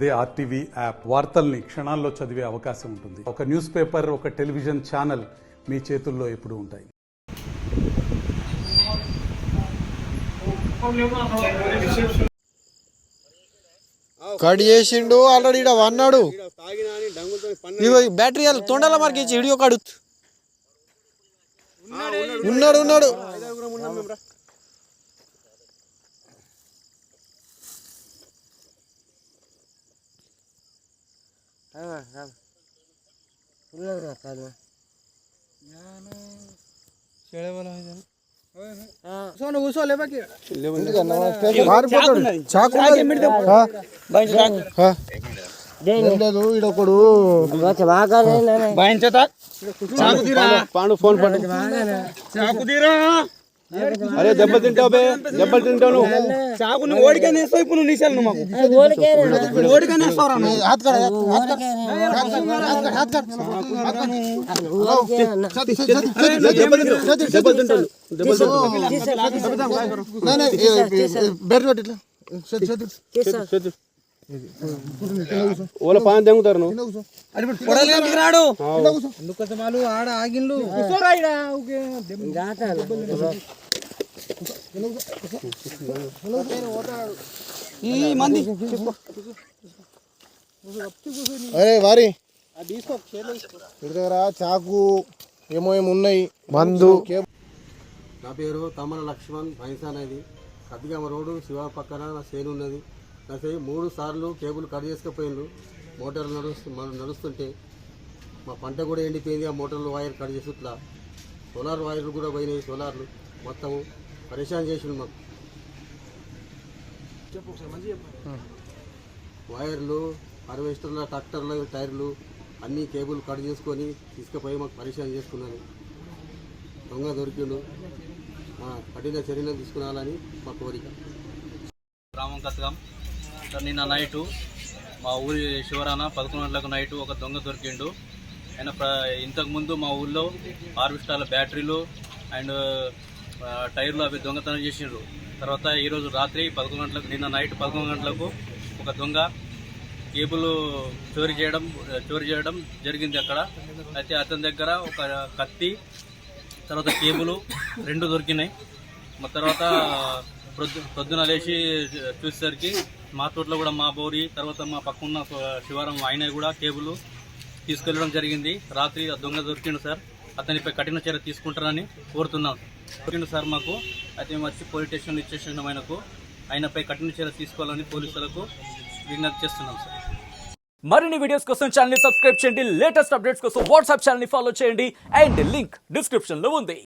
అదే RTV app వార్తల్ని క్షణాల్లో చదివే అవకాశం ఉంటుంది. ఒక న్యూస్ పేపర్, ఒక టెలివిజన్ ఛానల్ మీ చేతుల్లో ఎప్పుడూ ఉంటాయి. కట్ చేసిండు ఆల్రెడీ ఇక్కడ అన్నాడు. బ్యాటరీ తొండల మార్కి ఇచ్చి ఇడియో కాడు ఉన్నాడు ఉన్నాడు. ఇడొకడు ఫోన్ అరే దెబ్బలు తింటావు దెబ్బలు తింటావు నువ్వు చాకు నువ్వు ఓడికనే ఇప్పుడు నువ్వు నీసాలు నువ్వు మాకు ఓడికనే ఓల పాన్ తెంగుతారు నువ్వు రాడు ఎందుకోసమాలు ఆడ ఆగిన్లు ఈ మంది అరే వారి దగ్గర చాకు ఏమో ఉన్నాయి మందు. నా పేరు తమ్మల లక్ష్మణ్ భైన్స్ అనేది కద్దిగామ రోడ్డు శివ పక్కన నా చేను ఉన్నది. నా 3 సార్లు కేబుల్ కట్ చేసుకుపోయిండు. మోటార్ నడుస్తుంటే మా పంట కూడా ఎండిపోయింది. ఆ మోటార్లు వైర్ కట్ చేసి ఇట్లా సోలార్ వైర్లు కూడా పోయినాయి. సోలార్లు మొత్తం పరేషాన్ చేసిండు మాకు. వైర్లు, హార్వెస్టర్ల, ట్రాక్టర్ల టైర్లు అన్నీ కేబుల్ కట్ చేసుకొని తీసుకుపోయి మాకు పరేషాన్ చేసుకున్నాను. దొంగ దొరికిండు. మా కఠిన చర్యలు తీసుకురావాలని మా కోరిక. గ్రామం కత్తగాం సార్, నిన్న నైటు మా ఊరి శివరాన 11 గంటలకు నైటు ఒక దొంగ దొరికిండు. ఆయన ఇంతకుముందు మా ఊళ్ళో హార్వెస్టర్ల బ్యాటరీలు అండ్ టైర్లు అవి దొంగతనం చేసిండ్రు. తర్వాత ఈరోజు రాత్రి 11 గంటలకు, నిన్న నైట్ 11 గంటలకు ఒక దొంగ కేబుల్ చోరీ చేయడం జరిగింది అక్కడ. అయితే అతని దగ్గర ఒక కత్తి, తర్వాత కేబుల్ 2 దొరికినాయి. తర్వాత పొద్దున లేచి చూసేసరికి మా తోటలో కూడా మా బోరి, తర్వాత మా పక్కన్న శివారం ఆయన కూడా కేబుల్ తీసుకెళ్లడం జరిగింది. రాత్రి ఆ దొంగ దొరికిండు సార్. అతనిపై కఠిన చర్య తీసుకుంటారని కోరుతున్నాం. దొరికిండు సార్ మాకు. అయితే మేము వచ్చి పోలీస్ స్టేషన్ ఇచ్చేసిన ఆయనపై కఠిన చర్య తీసుకోవాలని పోలీసులకు విజ్ఞప్తి చేస్తున్నాం సార్. మరిన్ని వీడియోస్ కోసం ఛానల్ ని సబ్స్క్రైబ్ చేయండి. లేటెస్ట్ అప్డేట్స్ కోసం వాట్సాప్ ఛానల్ ని ఫాలో చేయండి. అండ్ లింక్ డిస్క్రిప్షన్ లో ఉంది.